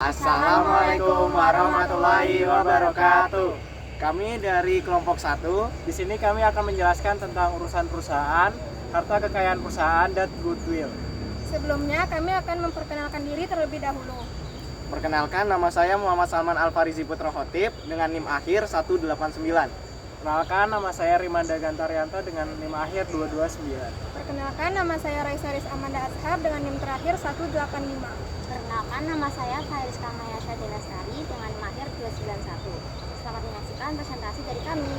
Assalamualaikum warahmatullahi wabarakatuh. Kami dari kelompok 1. Di sini kami akan menjelaskan tentang urusan perusahaan, harta kekayaan perusahaan, dan goodwill. Sebelumnya kami akan memperkenalkan diri terlebih dahulu. Perkenalkan, nama saya Muhammad Salman Al-Farizi Putra Khotib dengan NIM akhir 189. Perkenalkan, nama saya Rimanda Gantaryanto dengan NIM akhir 229. Perkenalkan, nama saya Raisaris Amanda Ashab dengan NIM terakhir 185. Perkenalkan, nama saya Fairis Kamaya Syadilastari dengan mahir 291. Selamat menyaksikan presentasi dari kami.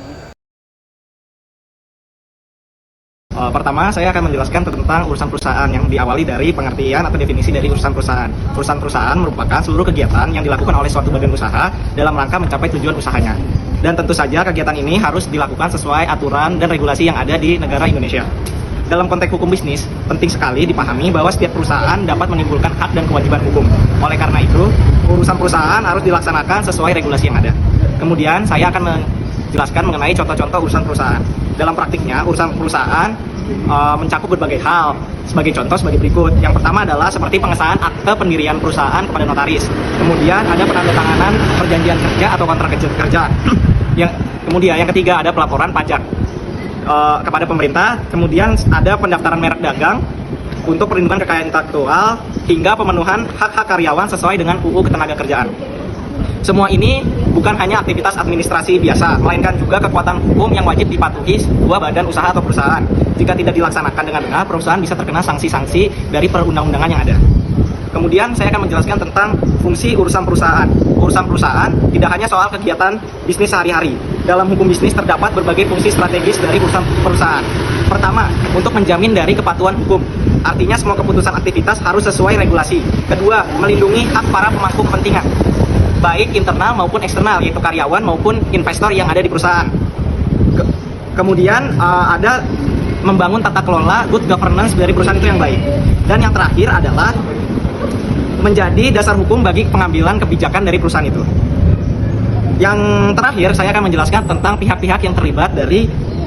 Pertama, saya akan menjelaskan tentang urusan perusahaan yang diawali dari pengertian atau definisi dari urusan perusahaan. Urusan perusahaan merupakan seluruh kegiatan yang dilakukan oleh suatu badan usaha dalam rangka mencapai tujuan usahanya. Dan tentu saja kegiatan ini harus dilakukan sesuai aturan dan regulasi yang ada di negara Indonesia. Dalam konteks hukum bisnis, penting sekali dipahami bahwa setiap perusahaan dapat menimbulkan hak dan kewajiban hukum. Oleh karena itu, urusan perusahaan harus dilaksanakan sesuai regulasi yang ada. Kemudian, saya akan menjelaskan mengenai contoh-contoh urusan perusahaan. Dalam praktiknya, urusan perusahaan mencakup berbagai hal. Sebagai contoh, sebagai berikut. Yang pertama adalah seperti pengesahan akte pendirian perusahaan kepada notaris. Kemudian ada penandatanganan perjanjian kerja atau kontrak kerja. Kemudian yang ketiga ada pelaporan pajak kepada pemerintah. Kemudian ada pendaftaran merek dagang untuk perlindungan kekayaan intelektual hingga pemenuhan hak-hak karyawan sesuai dengan UU Ketenagakerjaan. Semua ini bukan hanya aktivitas administrasi biasa, melainkan juga kekuatan hukum yang wajib dipatuhi sebuah badan usaha atau perusahaan. Jika tidak dilaksanakan dengan benar, perusahaan bisa terkena sanksi-sanksi dari perundang-undangan yang ada. Kemudian saya akan menjelaskan tentang fungsi urusan perusahaan. Urusan perusahaan tidak hanya soal kegiatan bisnis sehari-hari. Dalam hukum bisnis terdapat berbagai fungsi strategis dari urusan perusahaan. Pertama, untuk menjamin dari kepatuhan hukum. Artinya semua keputusan aktivitas harus sesuai regulasi. Kedua, melindungi hak para pemangku kepentingan, baik internal maupun eksternal, yaitu karyawan maupun investor yang ada di perusahaan. Kemudian ada membangun tata kelola, good governance dari perusahaan itu yang baik. Dan yang terakhir adalah menjadi dasar hukum bagi pengambilan kebijakan dari perusahaan itu. Yang terakhir, saya akan menjelaskan tentang pihak-pihak yang terlibat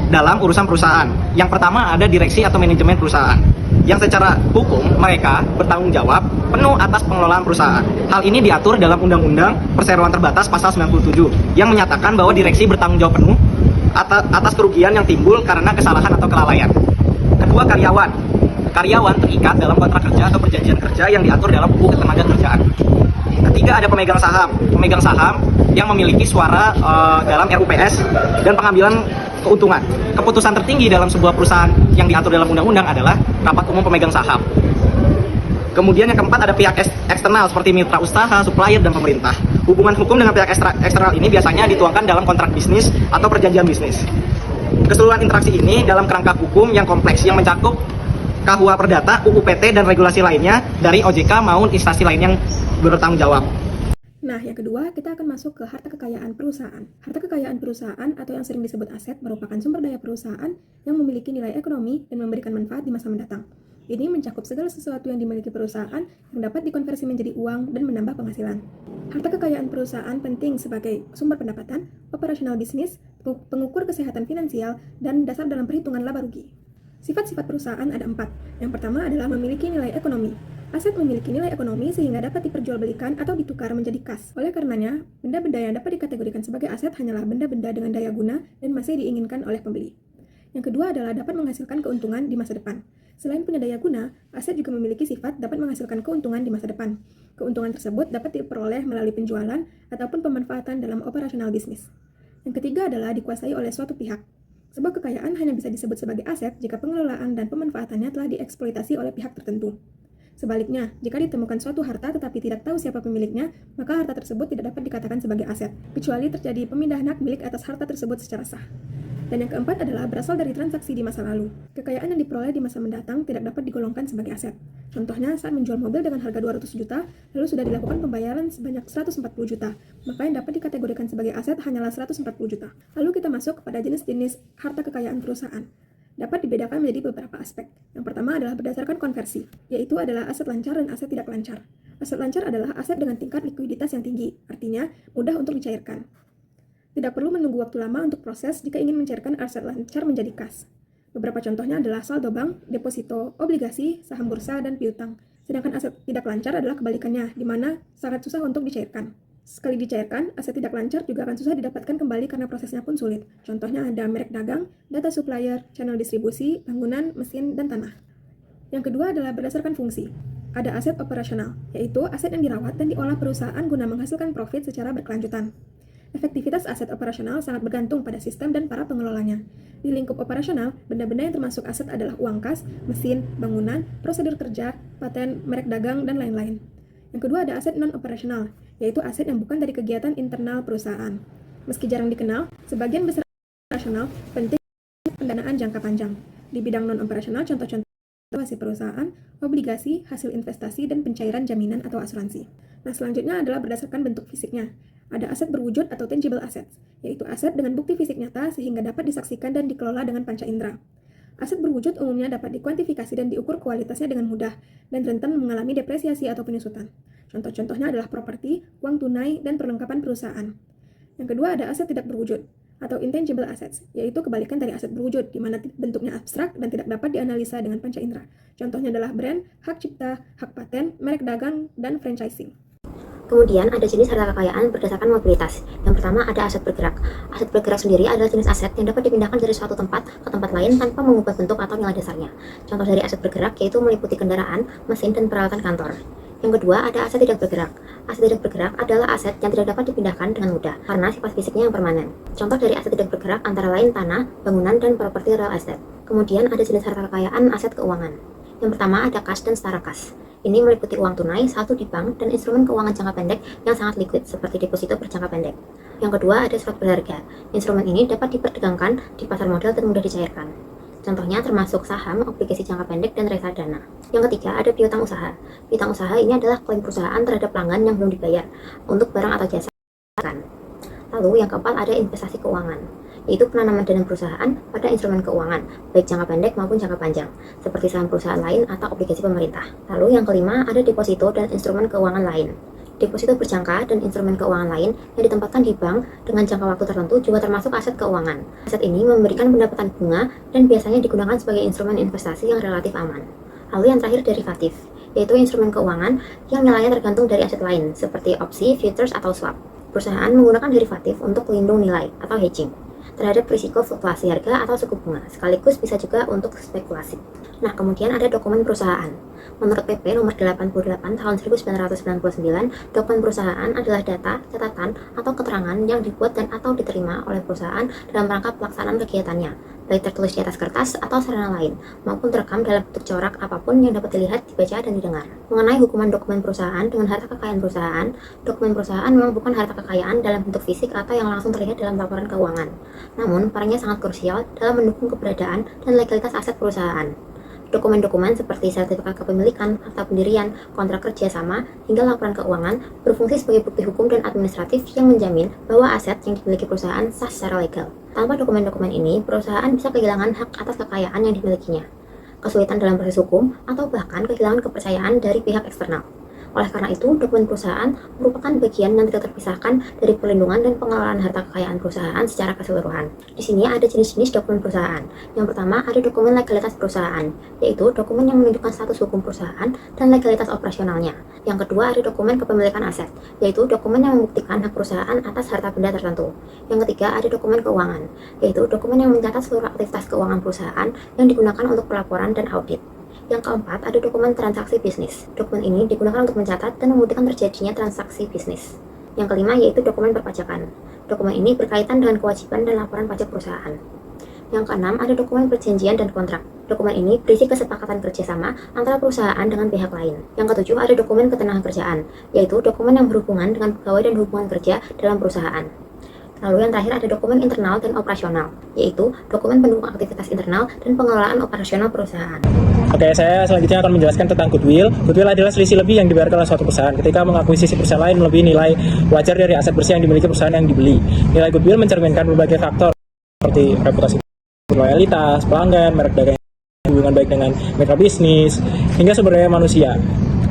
dalam urusan perusahaan. Yang pertama ada direksi atau manajemen perusahaan, yang secara hukum mereka bertanggung jawab penuh atas pengelolaan perusahaan. Hal ini diatur dalam Undang-Undang Perseroan Terbatas pasal 97 yang menyatakan bahwa direksi bertanggung jawab penuh atas kerugian yang timbul karena kesalahan atau kelalaian. Kedua, karyawan. Karyawan terikat dalam kontrak kerja atau perjanjian kerja yang diatur dalam UU Ketenagakerjaan. Ketiga, ada pemegang saham. Pemegang saham yang memiliki suara dalam RUPS dan pengambilan keuntungan. Keputusan tertinggi dalam sebuah perusahaan yang diatur dalam undang-undang adalah rapat umum pemegang saham. Kemudian yang keempat ada pihak eksternal seperti mitra usaha, supplier, dan pemerintah. Hubungan hukum dengan pihak eksternal ini biasanya dituangkan dalam kontrak bisnis atau perjanjian bisnis. Keseluruhan interaksi ini dalam kerangka hukum yang kompleks yang mencakup KUH Perdata, UU PT, dan regulasi lainnya dari OJK maupun instansi lain yang bertanggung jawab. Nah, yang kedua, kita akan masuk ke harta kekayaan perusahaan. Harta kekayaan perusahaan atau yang sering disebut aset merupakan sumber daya perusahaan yang memiliki nilai ekonomi dan memberikan manfaat di masa mendatang. Ini mencakup segala sesuatu yang dimiliki perusahaan yang dapat dikonversi menjadi uang dan menambah penghasilan. Harta kekayaan perusahaan penting sebagai sumber pendapatan, operasional bisnis, pengukur kesehatan finansial, dan dasar dalam perhitungan laba rugi. Sifat-sifat perusahaan ada 4. Yang pertama adalah memiliki nilai ekonomi. Aset memiliki nilai ekonomi sehingga dapat diperjualbelikan atau ditukar menjadi kas. Oleh karenanya, benda-benda yang dapat dikategorikan sebagai aset hanyalah benda-benda dengan daya guna dan masih diinginkan oleh pembeli. Yang kedua adalah dapat menghasilkan keuntungan di masa depan. Selain punya daya guna, aset juga memiliki sifat dapat menghasilkan keuntungan di masa depan. Keuntungan tersebut dapat diperoleh melalui penjualan ataupun pemanfaatan dalam operasional bisnis. Yang ketiga adalah dikuasai oleh suatu pihak. Sebuah kekayaan hanya bisa disebut sebagai aset jika pengelolaan dan pemanfaatannya telah dieksploitasi oleh pihak tertentu. Sebaliknya, jika ditemukan suatu harta tetapi tidak tahu siapa pemiliknya, maka harta tersebut tidak dapat dikatakan sebagai aset, kecuali terjadi pemindahan hak milik atas harta tersebut secara sah. Dan yang keempat adalah berasal dari transaksi di masa lalu. Kekayaan yang diperoleh di masa mendatang tidak dapat digolongkan sebagai aset. Contohnya, saat menjual mobil dengan harga 200 juta, lalu sudah dilakukan pembayaran sebanyak 140 juta, maka yang dapat dikategorikan sebagai aset hanyalah 140 juta. Lalu kita masuk kepada jenis-jenis harta kekayaan perusahaan. Dapat dibedakan menjadi beberapa aspek. Yang pertama adalah berdasarkan konversi, yaitu adalah aset lancar dan aset tidak lancar. Aset lancar adalah aset dengan tingkat likuiditas yang tinggi, artinya mudah untuk dicairkan. Tidak perlu menunggu waktu lama untuk proses jika ingin mencairkan aset lancar menjadi kas. Beberapa contohnya adalah saldo bank, deposito, obligasi, saham bursa, dan piutang. Sedangkan aset tidak lancar adalah kebalikannya, di mana sangat susah untuk dicairkan. Sekali dicairkan, aset tidak lancar juga akan susah didapatkan kembali karena prosesnya pun sulit. Contohnya ada merek dagang, data supplier, channel distribusi, bangunan, mesin, dan tanah. Yang kedua adalah berdasarkan fungsi. Ada aset operasional, yaitu aset yang dirawat dan diolah perusahaan guna menghasilkan profit secara berkelanjutan. Efektivitas aset operasional sangat bergantung pada sistem dan para pengelolanya. Di lingkup operasional, benda-benda yang termasuk aset adalah uang kas, mesin, bangunan, prosedur kerja, paten, merek dagang, dan lain-lain. Yang kedua ada aset non-operasional, yaitu aset yang bukan dari kegiatan internal perusahaan. Meski jarang dikenal, sebagian besar operasional penting pendanaan jangka panjang. Di bidang non-operasional, contoh-contoh hasil perusahaan, obligasi, hasil investasi, dan pencairan jaminan atau asuransi. Nah, selanjutnya adalah berdasarkan bentuk fisiknya. Ada aset berwujud atau tangible assets, yaitu aset dengan bukti fisik nyata sehingga dapat disaksikan dan dikelola dengan panca indera. Aset berwujud umumnya dapat dikuantifikasi dan diukur kualitasnya dengan mudah dan rentan mengalami depresiasi atau penyusutan. Contoh-contohnya adalah properti, uang tunai, dan perlengkapan perusahaan. Yang kedua ada aset tidak berwujud atau intangible assets, yaitu kebalikan dari aset berwujud, di mana bentuknya abstrak dan tidak dapat dianalisa dengan panca indera. Contohnya adalah brand, hak cipta, hak paten, merek dagang, dan franchising. Kemudian ada jenis harta kekayaan berdasarkan mobilitas. Yang pertama ada aset bergerak. Aset bergerak sendiri adalah jenis aset yang dapat dipindahkan dari suatu tempat ke tempat lain tanpa mengubah bentuk atau nilai dasarnya. Contoh dari aset bergerak yaitu meliputi kendaraan, mesin, dan peralatan kantor. Yang kedua ada aset tidak bergerak. Aset tidak bergerak adalah aset yang tidak dapat dipindahkan dengan mudah karena sifat fisiknya yang permanen. Contoh dari aset tidak bergerak antara lain tanah, bangunan, dan properti real estate. Kemudian ada jenis harta kekayaan aset keuangan. Yang pertama ada kas dan setara kas. Ini meliputi uang tunai, saldo di bank, dan instrumen keuangan jangka pendek yang sangat liquid seperti deposito berjangka pendek. Yang kedua ada surat berharga. Instrumen ini dapat diperdagangkan di pasar modal dan mudah dicairkan. Contohnya termasuk saham, obligasi jangka pendek, dan reksadana. Yang ketiga ada piutang usaha. Piutang usaha ini adalah klaim perusahaan terhadap pelanggan yang belum dibayar untuk barang atau jasa. Lalu yang keempat ada investasi keuangan, yaitu penanaman dana perusahaan pada instrumen keuangan, baik jangka pendek maupun jangka panjang, seperti saham perusahaan lain atau obligasi pemerintah. Lalu yang kelima ada deposito dan instrumen keuangan lain. Deposito berjangka dan instrumen keuangan lain yang ditempatkan di bank dengan jangka waktu tertentu juga termasuk aset keuangan. Aset ini memberikan pendapatan bunga dan biasanya digunakan sebagai instrumen investasi yang relatif aman. Lalu yang terakhir derivatif, yaitu instrumen keuangan yang nilainya tergantung dari aset lain, seperti opsi, futures, atau swap. Perusahaan menggunakan derivatif untuk pelindung nilai atau hedging terhadap risiko fluktuasi harga atau suku bunga, sekaligus bisa juga untuk spekulasi. Nah, kemudian ada dokumen perusahaan. Menurut PP nomor 88 tahun 1999, dokumen perusahaan adalah data, catatan, atau keterangan yang dibuat dan atau diterima oleh perusahaan dalam rangka pelaksanaan kegiatannya, baik tertulis di atas kertas atau sarana lain, maupun terekam dalam bentuk corak apapun yang dapat dilihat, dibaca, dan didengar. Mengenai hukuman dokumen perusahaan dengan harta kekayaan perusahaan, dokumen perusahaan memang bukan harta kekayaan dalam bentuk fisik atau yang langsung terlihat dalam laporan keuangan. Namun, perannya sangat krusial dalam mendukung keberadaan dan legalitas aset perusahaan. Dokumen-dokumen seperti sertifikat kepemilikan, akta pendirian, kontrak kerja sama, hingga laporan keuangan berfungsi sebagai bukti hukum dan administratif yang menjamin bahwa aset yang dimiliki perusahaan sah secara legal. Tanpa dokumen-dokumen ini, perusahaan bisa kehilangan hak atas kekayaan yang dimilikinya, kesulitan dalam proses hukum, atau bahkan kehilangan kepercayaan dari pihak eksternal. Oleh karena itu, dokumen perusahaan merupakan bagian yang tidak terpisahkan dari perlindungan dan pengelolaan harta kekayaan perusahaan secara keseluruhan. Di sini ada jenis-jenis dokumen perusahaan. Yang pertama ada dokumen legalitas perusahaan, yaitu dokumen yang menunjukkan status hukum perusahaan dan legalitas operasionalnya. Yang kedua ada dokumen kepemilikan aset, yaitu dokumen yang membuktikan hak perusahaan atas harta benda tertentu. Yang ketiga ada dokumen keuangan, yaitu dokumen yang mencatat seluruh aktivitas keuangan perusahaan yang digunakan untuk pelaporan dan audit. Yang keempat, ada dokumen transaksi bisnis. Dokumen ini digunakan untuk mencatat dan membuktikan terjadinya transaksi bisnis. Yang kelima, yaitu dokumen perpajakan. Dokumen ini berkaitan dengan kewajiban dan laporan pajak perusahaan. Yang keenam, ada dokumen perjanjian dan kontrak. Dokumen ini berisi kesepakatan kerjasama antara perusahaan dengan pihak lain. Yang ketujuh, ada dokumen ketenagakerjaan, yaitu dokumen yang berhubungan dengan pegawai dan hubungan kerja dalam perusahaan. Lalu yang terakhir ada dokumen internal dan operasional, yaitu dokumen pendukung aktivitas internal dan pengelolaan operasional perusahaan. Oke, saya selanjutnya akan menjelaskan tentang goodwill. Goodwill adalah selisih lebih yang dibayarkan oleh suatu perusahaan ketika mengakuisisi perusahaan lain melebihi nilai wajar dari aset bersih yang dimiliki perusahaan yang dibeli. Nilai goodwill mencerminkan berbagai faktor seperti reputasi, loyalitas, pelanggan, merek dagang, hubungan baik dengan mitra bisnis, hingga sumber daya manusia.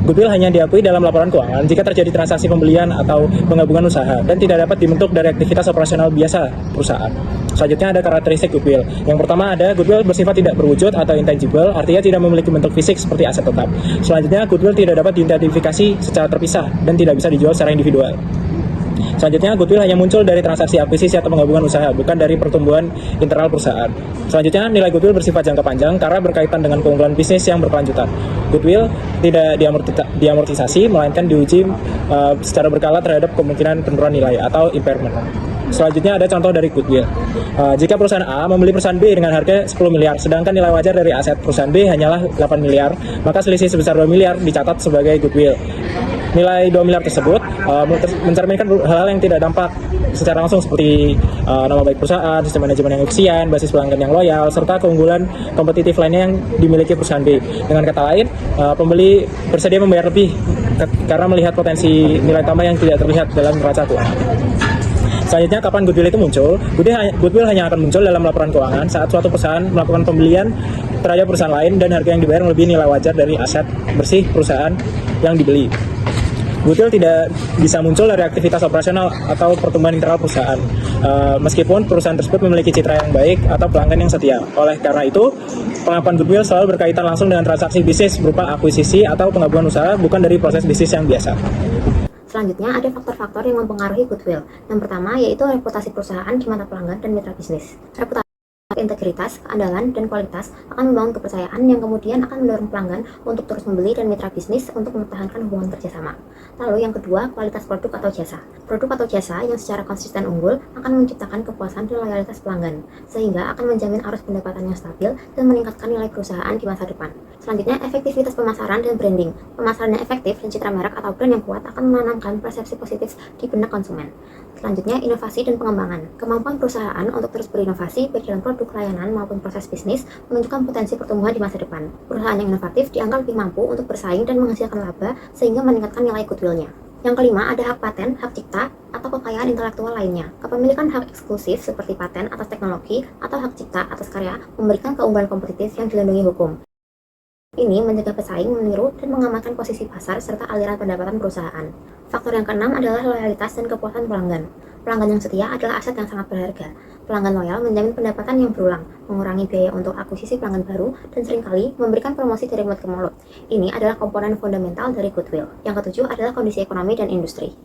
Goodwill hanya diakui dalam laporan keuangan jika terjadi transaksi pembelian atau penggabungan usaha dan tidak dapat dibentuk dari aktivitas operasional biasa perusahaan. Selanjutnya ada karakteristik goodwill. Yang pertama ada goodwill bersifat tidak berwujud atau intangible, artinya tidak memiliki bentuk fisik seperti aset tetap. Selanjutnya goodwill tidak dapat diidentifikasi secara terpisah dan tidak bisa dijual secara individual. Selanjutnya, goodwill hanya muncul dari transaksi akuisisi atau penggabungan usaha, bukan dari pertumbuhan internal perusahaan. Selanjutnya, nilai goodwill bersifat jangka panjang karena berkaitan dengan keunggulan bisnis yang berkelanjutan. Goodwill tidak diamortisasi, melainkan diuji secara berkala terhadap kemungkinan penurunan nilai atau impairment. Selanjutnya ada contoh dari goodwill. Jika perusahaan A membeli perusahaan B dengan harga 10 miliar, sedangkan nilai wajar dari aset perusahaan B hanyalah 8 miliar, maka selisih sebesar 2 miliar dicatat sebagai goodwill. Nilai 2 miliar tersebut mencerminkan hal-hal yang tidak dampak secara langsung seperti nama baik perusahaan, sistem manajemen yang efisien, basis pelanggan yang loyal, serta keunggulan kompetitif lainnya yang dimiliki perusahaan B. Dengan kata lain, pembeli bersedia membayar lebih karena melihat potensi nilai tambah yang tidak terlihat dalam neraca keuangan. Selanjutnya, kapan goodwill itu muncul? Goodwill hanya akan muncul dalam laporan keuangan saat suatu perusahaan melakukan pembelian terhadap perusahaan lain dan harga yang dibayar melebihi nilai wajar dari aset bersih perusahaan yang dibeli. Goodwill tidak bisa muncul dari aktivitas operasional atau pertumbuhan internal perusahaan, meskipun perusahaan tersebut memiliki citra yang baik atau pelanggan yang setia. Oleh karena itu, pengakuan goodwill selalu berkaitan langsung dengan transaksi bisnis berupa akuisisi atau penggabungan usaha, bukan dari proses bisnis yang biasa. Selanjutnya, ada faktor-faktor yang mempengaruhi goodwill. Yang pertama yaitu reputasi perusahaan di mata pelanggan dan mitra bisnis. Reputasi, integritas, keandalan, dan kualitas akan membangun kepercayaan yang kemudian akan mendorong pelanggan untuk terus membeli dan mitra bisnis untuk mempertahankan hubungan kerjasama. Lalu yang kedua, kualitas produk atau jasa. Produk atau jasa yang secara konsisten unggul akan menciptakan kepuasan dan loyalitas pelanggan, sehingga akan menjamin arus pendapatan yang stabil dan meningkatkan nilai perusahaan di masa depan. Selanjutnya, efektivitas pemasaran dan branding. Pemasaran yang efektif dan citra merek atau brand yang kuat akan menanamkan persepsi positif di benak konsumen. Selanjutnya, inovasi dan pengembangan. Kemampuan perusahaan untuk terus berinovasi baik dalam produk, layanan, maupun proses bisnis menunjukkan potensi pertumbuhan di masa depan. Perusahaan yang inovatif dianggap lebih mampu untuk bersaing dan menghasilkan laba sehingga meningkatkan nilai goodwill-nya. Yang kelima, ada hak paten, hak cipta, atau kekayaan intelektual lainnya. Kepemilikan hak eksklusif seperti paten atas teknologi atau hak cipta atas karya memberikan keunggulan kompetitif yang dilindungi hukum. Ini mencegah pesaing meniru dan mengamankan posisi pasar serta aliran pendapatan perusahaan. Faktor yang keenam adalah loyalitas dan kepuasan pelanggan. Pelanggan yang setia adalah aset yang sangat berharga. Pelanggan loyal menjamin pendapatan yang berulang, mengurangi biaya untuk akuisisi pelanggan baru, dan seringkali memberikan promosi dari mulut ke mulut. Ini adalah komponen fundamental dari goodwill. Yang ketujuh adalah kondisi ekonomi dan industri.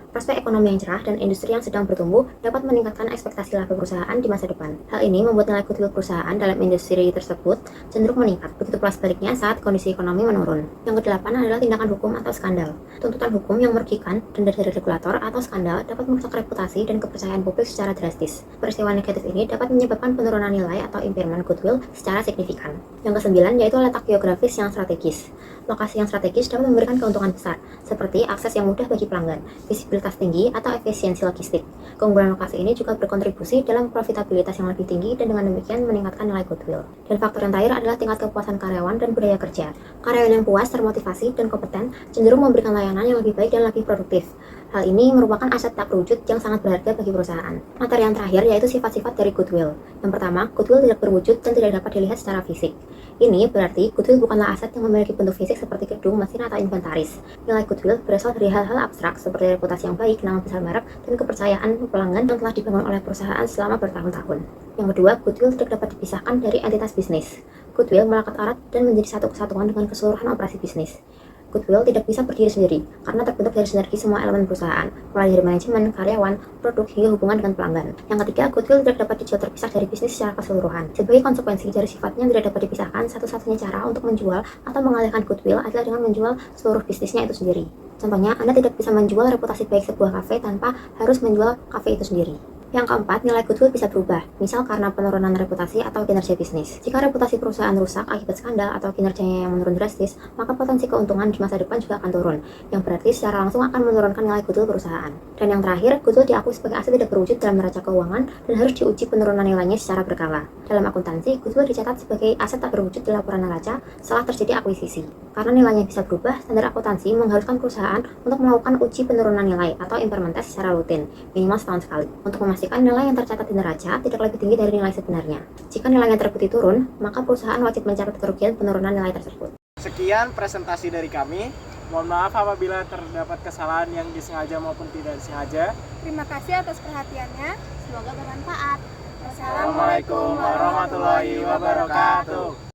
Prospek ekonomi yang cerah dan industri yang sedang bertumbuh dapat meningkatkan ekspektasi laba perusahaan di masa depan. Hal ini membuat nilai goodwill perusahaan dalam industri tersebut cenderung meningkat. Begitu pula sebaliknya saat kondisi ekonomi menurun. Yang kedelapan adalah tindakan hukum atau skandal. Tuntutan hukum yang merugikan, denda dari regulator atau skandal dapat merusak reputasi dan kepercayaan publik secara drastis. Peristiwa negatif ini dapat menyebabkan penurunan nilai atau impairment goodwill secara signifikan. Yang kesembilan yaitu letak geografis yang strategis. Lokasi yang strategis dapat memberikan keuntungan besar, seperti akses yang mudah bagi pelanggan, visibilitas tinggi, atau efisiensi logistik. Keunggulan lokasi ini juga berkontribusi dalam profitabilitas yang lebih tinggi dan dengan demikian meningkatkan nilai goodwill. Dan faktor yang terakhir adalah tingkat kepuasan karyawan dan budaya kerja. Karyawan yang puas, termotivasi, dan kompeten cenderung memberikan layanan yang lebih baik dan lebih produktif. Hal ini merupakan aset tak berwujud yang sangat berharga bagi perusahaan. Materi yang terakhir yaitu sifat-sifat dari goodwill. Yang pertama, goodwill tidak berwujud dan tidak dapat dilihat secara fisik. Ini berarti goodwill bukanlah aset yang memiliki bentuk fisik seperti gedung, mesin, atau inventaris. Nilai goodwill berasal dari hal-hal abstrak seperti reputasi yang baik, nama besar merek, dan kepercayaan pelanggan yang telah dibangun oleh perusahaan selama bertahun-tahun. Yang kedua, goodwill tidak dapat dipisahkan dari entitas bisnis. Goodwill melekat erat dan menjadi satu kesatuan dengan keseluruhan operasi bisnis. Goodwill tidak bisa berdiri sendiri, karena terbentuk dari sinergi semua elemen perusahaan, mulai dari manajemen, karyawan, produk, hingga hubungan dengan pelanggan. Yang ketiga, goodwill tidak dapat dijual terpisah dari bisnis secara keseluruhan. Sebagai konsekuensi dari sifatnya tidak dapat dipisahkan, satu-satunya cara untuk menjual atau mengalihkan goodwill adalah dengan menjual seluruh bisnisnya itu sendiri. Contohnya, Anda tidak bisa menjual reputasi baik sebuah kafe tanpa harus menjual kafe itu sendiri. Yang keempat, nilai goodwill bisa berubah, misal karena penurunan reputasi atau kinerja bisnis. Jika reputasi perusahaan rusak akibat skandal atau kinerjanya yang menurun drastis, maka potensi keuntungan di masa depan juga akan turun, yang berarti secara langsung akan menurunkan nilai goodwill perusahaan. Dan yang terakhir, goodwill diakui sebagai aset tidak berwujud dalam neraca keuangan dan harus diuji penurunan nilainya secara berkala. Dalam akuntansi, goodwill dicatat sebagai aset tak berwujud di laporan neraca setelah terjadi akuisisi. Karena nilainya bisa berubah, standar akuntansi mengharuskan perusahaan untuk melakukan uji penurunan nilai atau impairment test secara rutin, minimal setahun sekali, untuk memastikan nilai yang tercatat di neraca tidak lebih tinggi dari nilai sebenarnya. Jika nilainya terbukti turun, maka perusahaan wajib mencatat kerugian penurunan nilai tersebut. Sekian presentasi dari kami. Mohon maaf apabila terdapat kesalahan yang disengaja maupun tidak disengaja. Terima kasih atas perhatiannya. Semoga bermanfaat. Assalamualaikum warahmatullahi wabarakatuh.